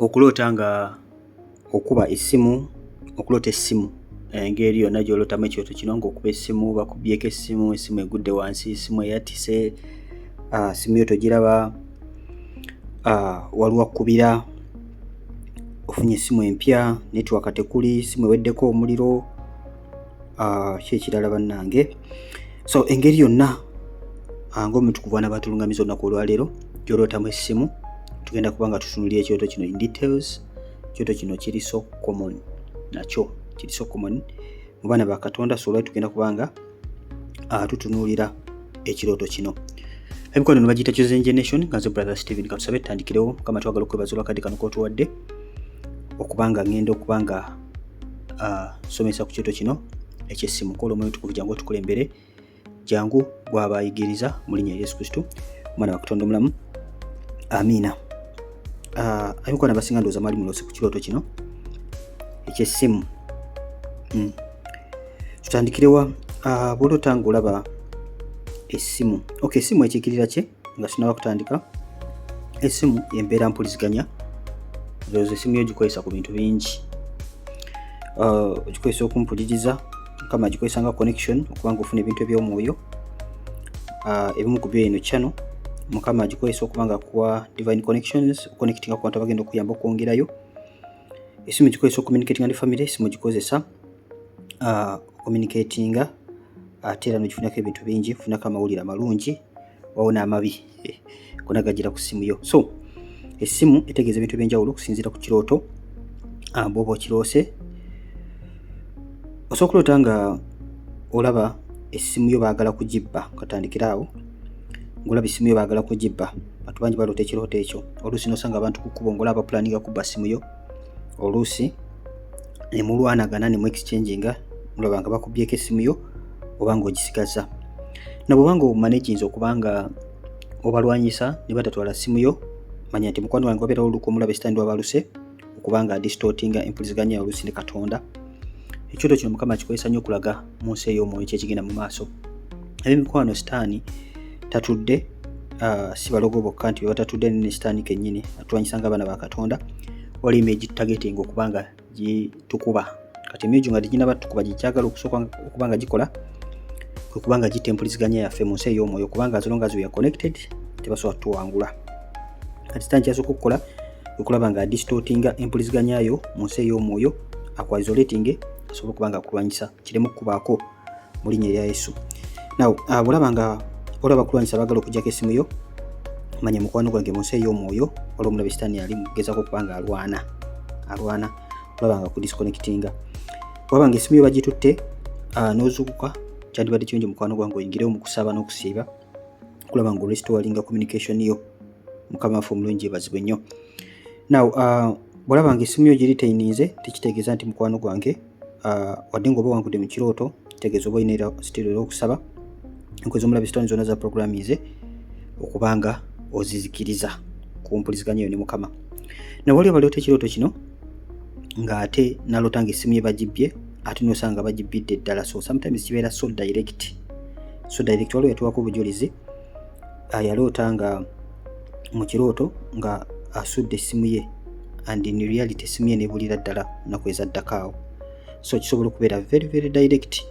Okuloota nga okuba essimu, okuloota essimu engeri yonna gy'olootamu ekyoto kino ng'okuba essimu, bakubyeko essimu egudde wansi, essimu eyatise, essimu yo togiraba, waliwo akkubira, ofunye essimu empya, netiwaka tekuli, essimu eweddeko omuliro, ki ekirala bannange. So engeri yonna ng'omutukuvu wana batulungamiza olunaku olwaleero gy'olootamu essimu, tugenda kuba nga tutunuulira ekyoto kino in details. Ekyoto kino kiri so common, nakyo kiri so common mu baana ba Katonda, so olwali tugenda kuba nga tutunuulira ekirooto kino. Emikono ne bagiyita Chosen Generation, nga nze Brother Steven katusabe tutandikirewo. Mukama twagala okwebaza olwakadde kano k'otuwadde okubanga ngenda okubanga somesa ku kyoto kino eky'essimu. Kola omwoyo omutukuvu jangu otukulembere, jangu bw'abayigiriza mu linnya Yesu Kristo omwana wa Katonda omulamu, amiina. Abikwana basinga ndowooza mwali mulose ku kirooto kino eky'essimu. Tutandikirewa bw'oloota ng'olaba essimu. Essimu ekiikirira kye nga sinaba kutandika, essimu embeera mpuliziganya. Ndowooza essimu yo gikozesa ku bintu bingi. Gikozesa okumpuliriza, Mukama gikozesa nga connection okuba nga ofuna ebintu eby'omwoyo. Ebimu ku byo eno channel Mukama gikozesa okuba nga kuwa divine connections, connecting ku bantu abagenda okuyamba okwongerayo. Essimu gikozesa communicating ne family, essimu gikozesa communicating ate era nogifunako ebintu bingi, funako amawulire amalungi wawona amabi gonna gagira ku ssimu yo. So essimu etegeeza ebintu ebyenjawulo okusinziira ku kirooto bw'oba okiroose. Osobola okuloota nga olaba essimu yo baagala kugibba, katandikira awo. Ng'olaba essimu yo baagala kugibba, bantu bangi baloota ekirooto ekyo. Oluusi n'osanga abantu ku kkubo ng'olaba pulaninga kubba ssimu yo, oluusi ne mulwanagana ne mu exchanginga, mulaba nga bakubyeko essimu yo oba ng'ogisigaza. Na bw'oba nga omanaginze okuba nga obalwanyisa ne batatwala ssimu yo, manya nti mukwano wange wabeerawo oluku omulaba esitaani lwabaluse okuba nga distortinga empuliziganya oluusi ne Katonda. Ekyoto kino Mukama kikozesa nnyo okulaga mu nsi ey'omwoyo kyekigenda mu maaso. Eb'emikwano sitaani tatudde, si balogo bokka nti batatudde ne sitaani kennyini atulwanyisa ng'abaana ba Katonda. Waliwo emyoyo gitutagetinga okuba nga gitukuba. Kati emyoyo nga teginaba tukuba gikyagala okusooka okuba nga gikola kwe kuba nga gitta empuliziganya yaffe mu nsi ey'omwoyo, kubanga as long as we are connected tebasobola tuwangula. Kati sitaani kyasooka okukola okulaba nga distortinga empuliziganya yo mu nsi ey'omwoyo, akwaisolating, asobola okuba nga akulwanyisa kiremu kubaako mu linnya erya Yesu. Now bw'olaba nga olaba kulwanyisa baagala okugyako essimu yo, manya mukwano gwange mu nsi ey'omwoyo waliwo omulabe sitaani ali mugezaako okuba nga alwana olaba nga kudisconnectinga. Bw'olaba nga essimu yo bagitutte n'ozuukuka, kyandibadde kirungi mukwano gwange oyingirewo mu kusaba n'okusiiba, kulaba nga restoringa communication yo. Mukama waffe omulungi yeebazibwe nnyo. Now bw'olaba nga essimu yo giritayininze, tekitegeeza nti mukwano gwange wadde ng'oba wangudde mu kirooto, kitegeeza oba olina sitiiro olw'okusaba enkozi omulabe sitaani zonna za programize okuba nga ozizikiriza ku mpuliziganya yo ne Mukama. Na waliwo baloota ekirooto kino ng'ate naloota nga essimu ye bagibbye, ate n'osanga bagibbidde ddala. So sometimes kibeera so direct. Waliwo yatuwako obujulizi, yaloota nga mu kirooto nga asudde essimu ye and in reality essimu ye nebulira ddala nnaku ezaddako awo. So kisobola okubeera very direct.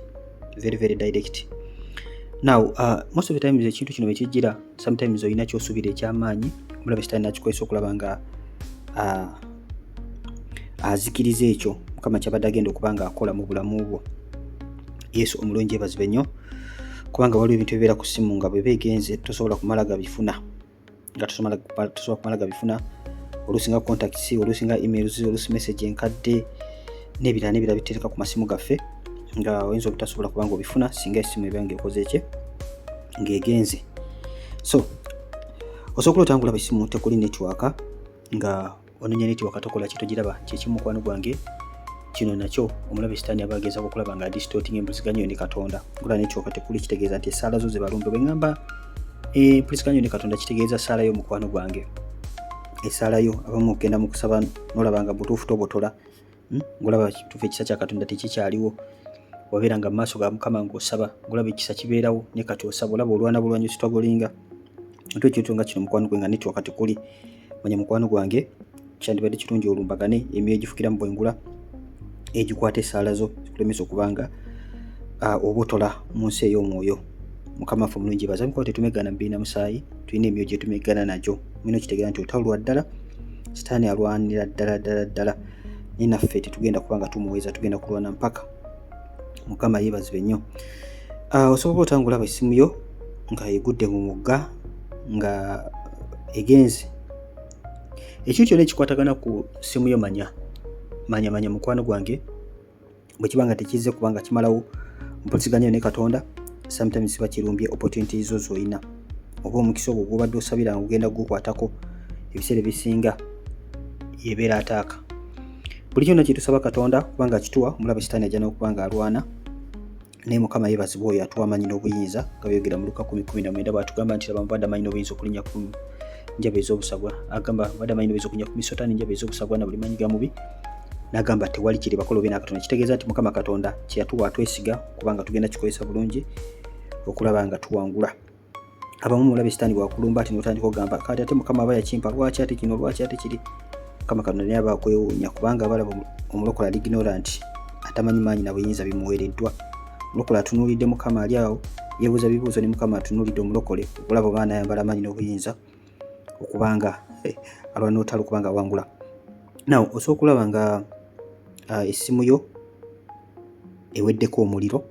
Now most of the times ekintu kino bwekijjira, sometimes olina kyosuubira ekyamaanyi, omulabe sitaani nakikozesa okulaba nga azikiriza ekyo Mukama kyabadde agenda okuba nga akola mu bulamu bwo. Yesu omulungi yeebazibwe nnyo, kubanga waliwo ebintu ebibeera ku ssimu nga bwe beegenze tosobola kumala gabifuna. Oluusi nga contacts, oluusi nga emails, oluusi message enkadde n'ebirala bitereka ku masimu gaffe nga oyinza obutasobola kuba nga obifuna singa essimu eba ng'ekoze ekye ng'egenze. So osobola okuloota ng'olaba essimu tekuli netiwaka, nga onoonya netiwaka tokola kye togiraba. Kyekimu mukwano gwange kino nakyo omulabe sitaani aba agezaako okulaba nga distorting empuliziganya yo ne Katonda. Ng'olaba netiwaka tekuli, kitegeeza nti essaala zo ze balumbe. Bwe ŋŋamba empuliziganya yo ne Katonda kitegeeza essaala yo mukwano gwange. Essaala yo abamu okugenda mu kusaba n'olaba nga butuufu tobotola, ng'olaba kituufu ekisa kya Katonda tekikyaliwo. Wabeera nga mu maaso ga Mukama ng'osaba, ng'olaba ekisa kibeerawo ne kati osaba, olaba olwana bulwanyi ositwagolinga. Ekintu nga kino mukwano gwange nga netiwaka tekuli, manya mukwano gwange kyandibadde kirungi olumbagane emyoyo gifukira mu bwengula egikwata essaala zo zikulemesa okubanga obotola mu nsi ey'omwoyo. Mukama waffe omulungi baza mukaba tetumegana mubiina musaayi, tulina emyoyo gye tumegana nagyo. Mulina okitegeera nti olutalo lwa ddala sitaani alwanira ddala naye naffe tetugenda kubanga tumuweeza, tugenda kulwana mpaka. Mukama yeebazibwe nnyo. Osobola otangula essimu yo nga egudde mu mugga nga egenze. Ekintu kyonna ekikwatagana ku ssimu yo manya mukwano gwange, bwe kiba nga tekizze kubanga kimalawo mpuliziganya ne Katonda, sometimes kiba kirumbye opportunities zo z'olina oba omukisa ogwo gw'obadde osabira nga gugenda gukwatako ebiseera ebisinga yebeera ataaka. Buli kyonna kye tusaba Katonda kubanga kituwa, omulabe sitaani ajja n'okubanga alwana, naye Mukama yeebazibwe oyo atuwa amanyi n'obuyinza nga byogera mu Luka 10:19 bw'atugamba nti laba mbadde amanyi n'obuyinza okulinnya ku njaba ez'obusagwa, agamba mbadde amanyi n'obuyinza okulinnya ku misota n'enjaba ez'obusagwa na buli manyi ga mubi, n'agamba tewali kiri bakolo be n'Akatonda. Kitegeeza nti Mukama Katonda kye yatuwa atwesiga kubanga tugenda kikozesa bulungi okulaba nga tuwangula. Abamu mulabe sitaani bwakulumba ati n'otandika okugamba kati ate Mukama aba yakimpa, lwaki ate kino, lwaki ate kiri. Mukama Katonda naye aba akwewuunya kubanga abalaba omulokola ali ignorant, atamanyi maanyi na buyinza bimuweereddwa. Omulokola atunuulidde Mukama ali awo yeebuuza bibuuzo ne Mukama atunuulidde omulokole okulaba oba anayambala amaanyi n'obuyinza okubanga alwana n'olutalo kubanga awangula. Naw osobola okulaba nga essimu yo eweddeko omuliro.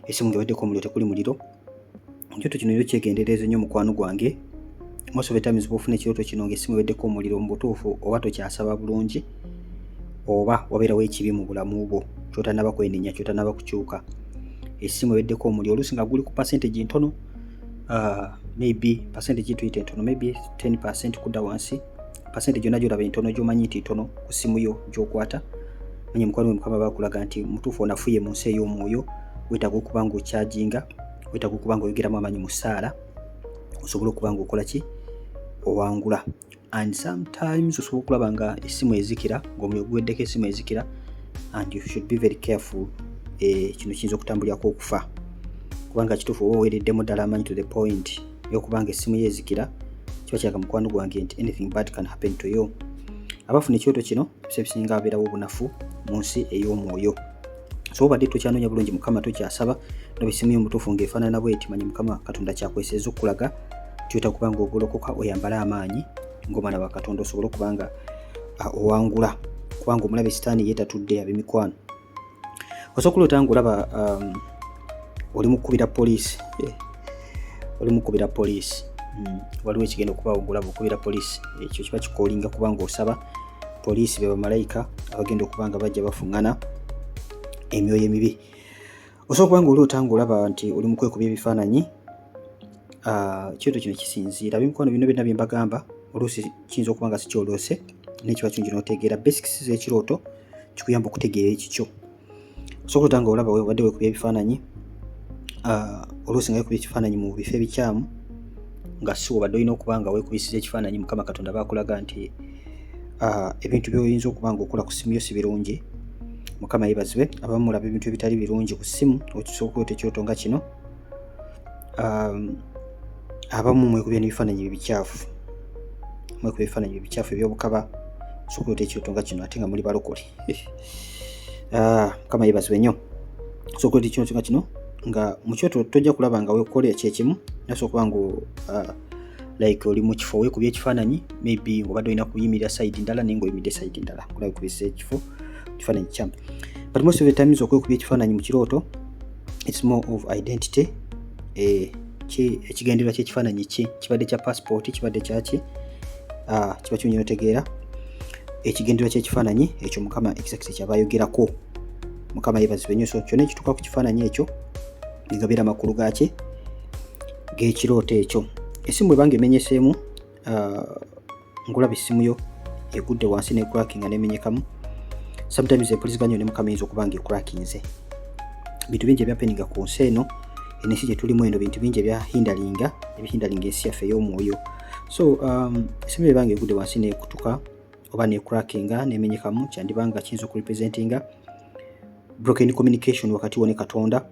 Essimu ng'eweddeko omuliro, tekuli muliro. Ekyoto kino rero kyegendereze nnyo mukwano gwange. Most of the times bw'ofuna ekyoto kino ng'essimu eweddeko omuliro, mu butuufu oba tokyasaba bulungi oba wabeerawo ekibi mu bulamu bwo ky'otannaba kwenenya, ky'otannaba kukyuka. Essimu eweddeko omuliro oluusi nga guli ku percentage ntono, maybe percentage tuyite ntono, maybe 10% kudda wansi. Percentage yonna gy'olaba entono gy'omanyi nti ntono ku ssimu yo gy'okwata, manya mukwano gwe Mukama bakulaga nti mutuufu onafuye mu nsi ey'omwoyo, weetaaga okuba nga okyaginga, weetaaga okuba nga oyogeramu amaanyi mu ssaala osobole okuba nga okola ki, owangula. And sometimes osobola okulaba nga essimu ezikira, ng'omuliro guweddeko essimu ezikira, and you should be very careful. Kino kiyinza okutambulirako okufa kubanga kituufu oba oweereddemu ddala amaanyi to the point y'okubanga essimu ye ezikira, kiba kiraga mukwano gwange nti anything bad can happen to you. Abafuna ekyoto kino ebiseera ebisinga babeerawo obunafu mu nsi ey'omwoyo. So obadde tokyanoonya bulungi Mukama tokyasaba olaba essimu yo mutuufu ng'efaanana bw'eti, manya Mukama Katonda kyakweseza okulaga tyota kuba nga ogolokoka oyambala amaanyi ng'omwana wa Katonda osobole okuba nga owangula kubanga omulabe sitaani ye tatudde ab'emikwano. Osobola otanga olaba oli mukubira poliisi, waliwo ekigenda okubaawo ng'olaba okubira poliisi. Ekyo kiba kikoolinga kubanga osaba poliisi be bamalayika abagenda okuba nga bajja bafuŋŋana emyoyo emibi. Osobola okuba nga oli otanga olaba nti oli mu kwekubya ebifaananyi. Ekyoto kino kisinziira ab'emikwano bino byonna bye mbagamba oluusi kiyinza okuba nga si kyoloose naye kiba kirungi n'otegeera basics z'ekirooto, kikuyamba okutegeera ekikyo. Osobola otanga olaba obadde weekubya ebifaananyi, oluusi nga weekubya ekifaananyi mu bifo ebikyamu nga si obadde olina okuba nga weekubisiza ekifaananyi Mukama Katonda bakulaga nti ebintu by'oyinza okuba nga okola ku ssimu yo si birungi. Mukama yeebazibwe. Abamu mulaba ebintu ebitali birungi ku ssimu, okusobola okweta ekyoto nga kino. Abamu mwekubya n'ebifaananyi ebikyafu, mwekubya ebifaananyi ebikyafu eby'obukaba, osobola okweta ekyoto nga kino ate nga muli balokole. Mukama yeebazibwe nnyo. Osobola okweta ekyoto nga kino nga mu kyoto tojja kulaba nga weekola ekyekimu, nasobola okuba nga like oli mu kifo weekubya ekifaananyi, maybe ng'obadde olina kuyimirira side ndala naye ng'oyimiridde side ndala, kulaba weekubisa ekifo kifaananyi kyamu. But most of the times okwekubya ekifaananyi mu kirooto it's more of identity. Ekigendererwa ky'ekifaananyi kibadde kya passport, kibadde kyaki, kiba kirungi n'otegeera ekigendererwa ky'ekifaananyi ekyo Mukama exactly kyaba ayogerako. Mukama yeebazibwe nnyo. So kyonna ekituuka ku kifaananyi ekyo bigabeera amakulu gaaki g'ekirooto ekyo. Essimu bw'ebanga emenyeseemu, ng'olaba essimu yo egudde wansi n'ekrackinga n'emenyekamu, sometimes empuliziganya ne Mukama eyinza okuba nga ekrackinze. Bintu bingi ebyapeninga ku nsi eno, ensi gye tulimu eno, bintu bingi ebyahindalinga ensi yaffe ey'omwoyo. So essimu bw'ebanga egudde wansi n'ekutuka oba n'ekrackinga n'emenyekamu, kyandibanga kiyinza okurepresentinga broken communication wakati wo ne Katonda,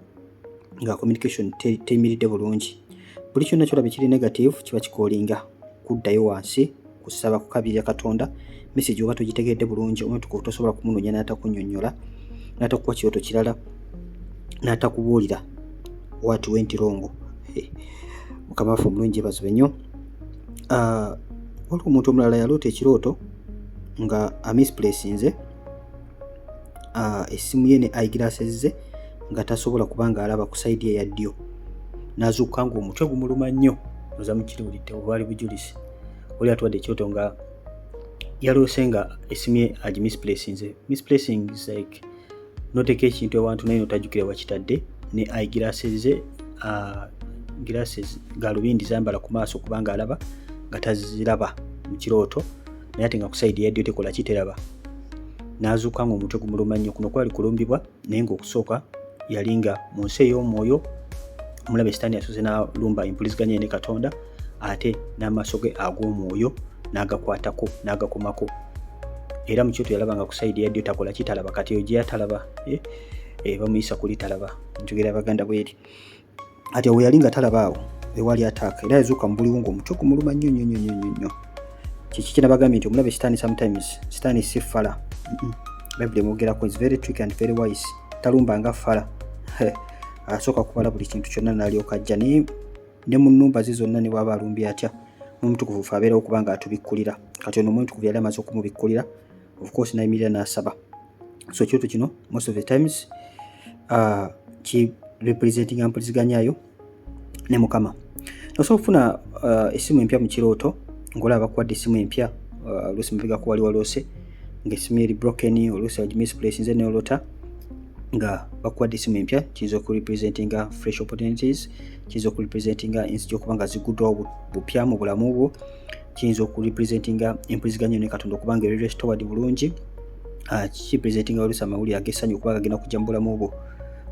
nga communication teyimiridde bulungi. Buli kyonna kyolaba kiri negative kiba kikoolinga kuddayo wansi kusaba kukabirira Katonda message oba togitegedde bulungi omutukuvu tosobola kumunoonya n'atakunnyonnyola n'atakuwa kirooto kirala n'atakubuulira what went wrong. Mukama waffe omulungi yeebazibwe nnyo. Waliwo omuntu omulala yaloota ekirooto nga amisplacinze essimu ye ne eyeglasses ze nga tasobola kubanga alaba ku side ye ya ddyo, n'azuukuka ng'omutwe gumuluma nnyo. Oza mukiruulidde obwali bujulizi. Oli atuwadde ekirooto nga yaloose nga essimu ye agimisplacinze. Misplacing is like noteeka ekintu ewantu naye notajjukira wakitadde, ne eyeglasses ze glasses galubindi zambala ku maaso kubanga alaba nga taziraba mu kirooto, naye ate nga ku side ya ddyo tekola kiteraba. N'azuukuka ng'omutwe gumuluma nnyo. Kuno kwali kulumbibwa naye ng'okusooka yali nga mu nsi ey'omwoyo omulabe Sitaani yasoze n'alumba empuliziganya ne Katonda, ate n'amaaso ge ag'omwoyo n'agakwatako n'agakomako. Era mu kirooto yalaba nga ku side ya ddyo takola kitalaba. Kati eyo gye yatalaba bamuyisa kuli talaba, njogera Baganda bweri. Ati awo yali nga talaba awo ewali ataaka, era yazuuka mu buliwo ng'omutwe gumuluma nnyo. Kiki kye nabagambye nti omulabe Sitaani sometimes Sitaani si fala. Bible emwogerako is very tricky and very wise. Talumba nga fala. Asooka kubala buli kintu kyonna n'alyoka ajja ne mu nnumba ze zonna ne bw'aba alumbye atya n'omutukuvu fe abeerawo kubanga atubikkulira. Kati ono omutukuvu yali amaze okumubikkulira, of course n'ayimirira n'asaba. So ekyoto kino most of the times ki representing empuliziganyaayo ne Mukama. Osobola okufuna essimu empya mu kirooto ng'olaba bakuwadde essimu empya oluusi mabega ko wali waloose ng'essimu eri broken, oluusi wagimisplacinze n'olota nga bakuwadde essimu empya. Kiyinza okurepresentinga fresh opportunities, kiyinza okurepresentinga ensi gy'okuba nga ziguddwawo bupya mu bulamu bwo, kiyinza okurepresentinga empuliziganya ne Katonda okuba nga eri restored bulungi, kirepresentinga oluusi amawulire ag'essanyu okuba gagenda kujja mu bulamu bwo.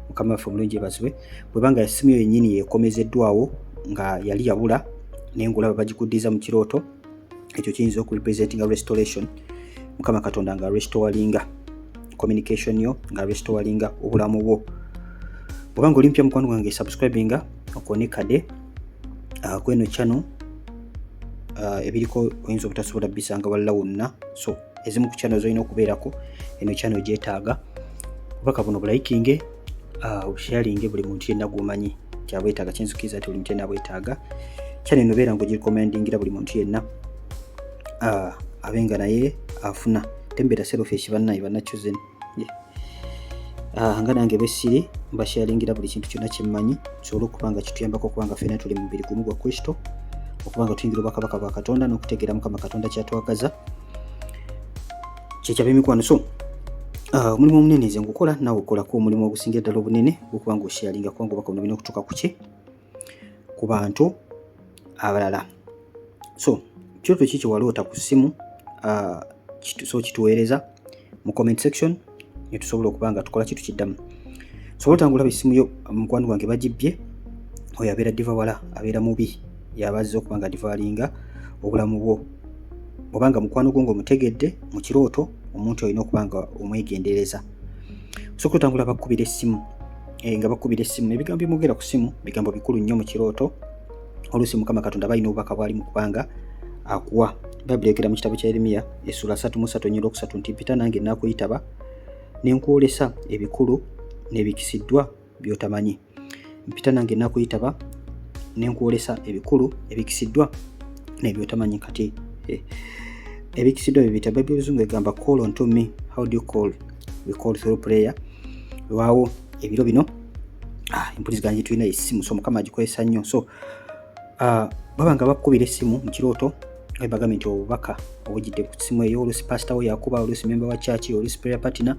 Mukama waffe omulungi yeebazibwe. Bwebanga essimu yo yennyini yeekomezeddwawo nga yali yabula naye ng'olaba bagikuddiza mu kirooto, ekyo kiyinza okurepresentinga restoration. Mukama Katonda nga restoringa communication yo, nga restoringa obulamu bwo. Bwebanga oli mpya mukwano gwange subscribinga okonekade kweno channel ebiriko oyinza obutasobola bisanga walla wonna. So ezimu ku channel zolina okubeerako, eno channel gyetaaga obubaka buno bulayikinge, obusharinge buli muntu yenna gw'omanyi kyabwetaaga. Kyenzukiriza nti buli muntu yenna abwetaaga. Channel eno beera ng'ogirikomendingira buli muntu yenna abenga naye afuna. Tembeera selfish bannaye bannachosen. Nga nange bwesiri mbasharingira buli kintu kyonna kyemmanyi kisobole okuba nga kituyambako okuba nga ffenna tuli mu mubiri gumu gwa Kristo, okuba nga tuyingira obubaka bwa Katonda n'okutegeera Mukama Katonda kyatwagaza kyekyaba emikwano. So omulimu omunene nze ngukola, naawe okolako omulimu ogusingira ddala obunene okuba nga osharinga kubanga obubaka buno bulina okutuuka ku bantu abalala. So kirooto ki kyewaloota ku ssimu so kituweereza mu comment section ne tusobola okuba nga tukola kitu kiddamu. Sobola otangula essimu yo mukwano gwange bagibbye, oyo abeera diva wala, abeera mubi, yabazza okuba nga divalinga obulamu bwo. Obanga mukwano gwo ng'omutegedde mu kirooto, omuntu olina okuba nga omwegendereza. Sobola otangula bakubira essimu nga bakubira essimu, ebigambo byemwogera ku ssimu bigambo bikulu nnyo mu kirooto. Oluusi Mukama Katonda balina obubaka bwali mu kubanga akuwa. Bible yogera mu kitabo kya Yeremiya essula 3:3 nti mpita nange nakuyitaba ne nkwolesa ebikulu n'ebikisiddwa by'otamanyi. Mpita nange nakuyitaba ne nkwolesa ebikulu ebikisiddwa n'ebyotamanyi. Kati ebikisiddwa bibita Bible Luzungu egamba call unto me. How do you call? We call through prayer. Waawo ebiro bino empuliziganya tulina essimu, so Mukama agikozesa nnyo. So babanga bakubira essimu mu kirooto bagambe nti obubaka obujjidde ku ssimu eyo, oluusi pastor we yakuba, oluusi member wa church, oluusi prayer partner,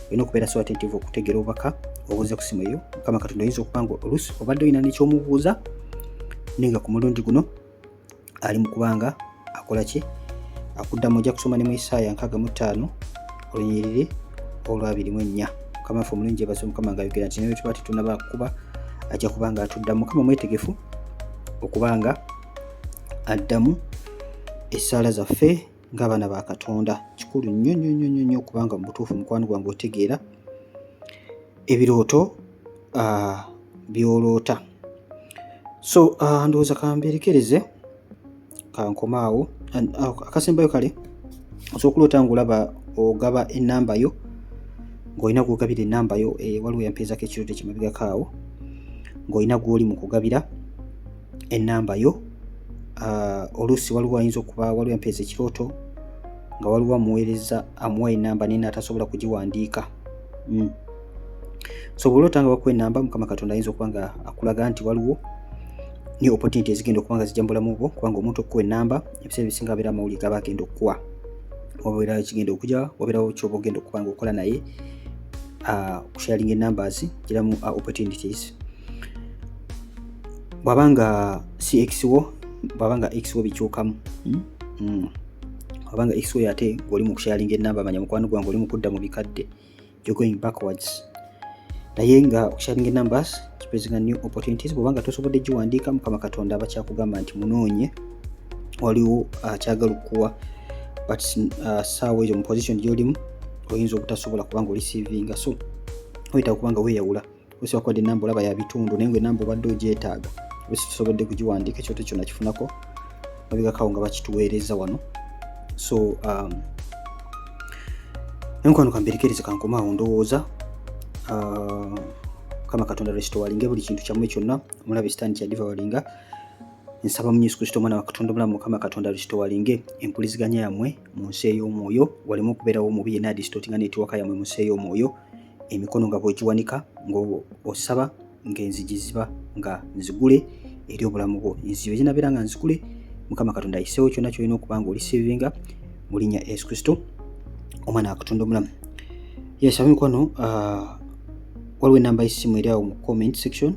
olina okubeera so attentive okutegeera obubaka obuze ku ssimu eyo. Mukama Katonda oyinza okuba nga oluusi obadde olina n'ekyomubuuza naye nga ku mulundi guno ali mu kubanga akola ki, akuddamu. Ojja kusoma ne mu Isaaya 65:24. Mukama waffe omulungi yeebazibwe. Mukama nga ayogera nti naye tuba tetunnaba kuba ajja kuba nga atuddamu. Mukama mwetegefu okuba nga addamu essaala zaffe ng'abaana ba Katonda. Kikulu nnyo okubanga mu butuufu mukwano gwange otegeera ebirooto by'oloota. So ndowooza kamberekereze kankomaawo akasembayo kale osobola okulota ng'olaba ogaba ennamba yo ng'olina gw'ogabira ennamba yo waliwo yampeezako ekirooto ekimabegako awo ng'olina gw'oli mu kugabira ennamba yo. Oluusi waliwo ayinza okuba waliwo yampeeza ekirooto nga waliwo amuwa ennamba naye n'atasobola kugiwandiika. So bw'olota nga bakuwa ennamba, Mukama Katonda ayinza okuba nga akulaga nti waliwo ni opportunity ezigenda okuba nga zijja mu bulamu bwo, kubanga omuntu okuwa ennamba ebiseera ebisinga abeera amawulire gaba agenda okuwa, wabeera kigenda okujja, wabeerawo kyoba ogenda okuba nga okola naye kusharinga numbers giramu opportunities. Bw'abanga si x wo, bw'abanga x wo bikyukamu, bw'abanga x wo ate ng'oli mu kusharinga ennamba, manya mukwano gwange oli mu kudda mu bikadde, you're going backwards. Naye nga okusharinga numbers kipresinga new opportunities. Bw'obanga tosobodde giwandiika, Mukama Katonda aba kyakugamba nti munoonye, waliwo akyagala okuwa, but saawa ezo mu position gy'olimu oyinza obutasobola kubanga olisiivinga. So oyita okubanga weeyawula, osobola kuwadde ennamba olaba ya bitundu naye ng'ennamba obadde ogyetaaga oba tosobodde kugiwandiika, ekyoto kyonna kifunako mabegakawo nga bakituweereza wano. So enkwano kamberekereze kankomaawo, ndowooza Mukama Katonda restoringe buli kintu kyammwe kyonna, omulabe sitaani kyadivawalinga. Nsaba mu Yesu Kristo omwana wa Katonda omulamu, Mukama Katonda restoringe empuliziganya yammwe mu nsi ey'omwoyo, waleme okubeerawo omubi yenna adistortinga netiwaka yammwe mu nsi ey'omwoyo. Emikono nga bw'ogiwanika ng'osaba ng'enzigi ziba nga nzigule eri obulamu bwo. Enzigi ezinabeera nga nzigule, Mukama Katonda ayiseewo kyonna kyolina okuba nga olisiivinga mu linnya Yesu Kristo omwana wa Katonda omulamu. Yes, ab'emikwano, waliwo ennamba y'essimu eri awo mu comment section.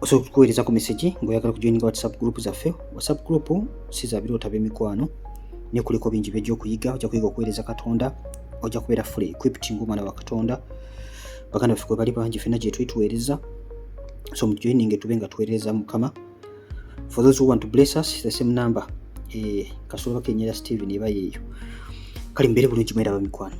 Osobola okuweerezako message ng'oyagala kujoininga WhatsApp group zaffe. WhatsApp group si za biroota by'emikwano, ne kuliko bingi by'ojja okuyiga. Ojja kuyiga okuweereza Katonda, ojja kubeera fully equipped ng'omwana wa Katonda. Baganda baffe kwe bali bangi ffenna gye twetuweereza, so mujoininge tube nga tuweereza Mukama. For those who want to bless us, the same number, Kasolo Bakenyera Steven eba yeeyo. Kale mbeere bulungi mwera ab'emikwano.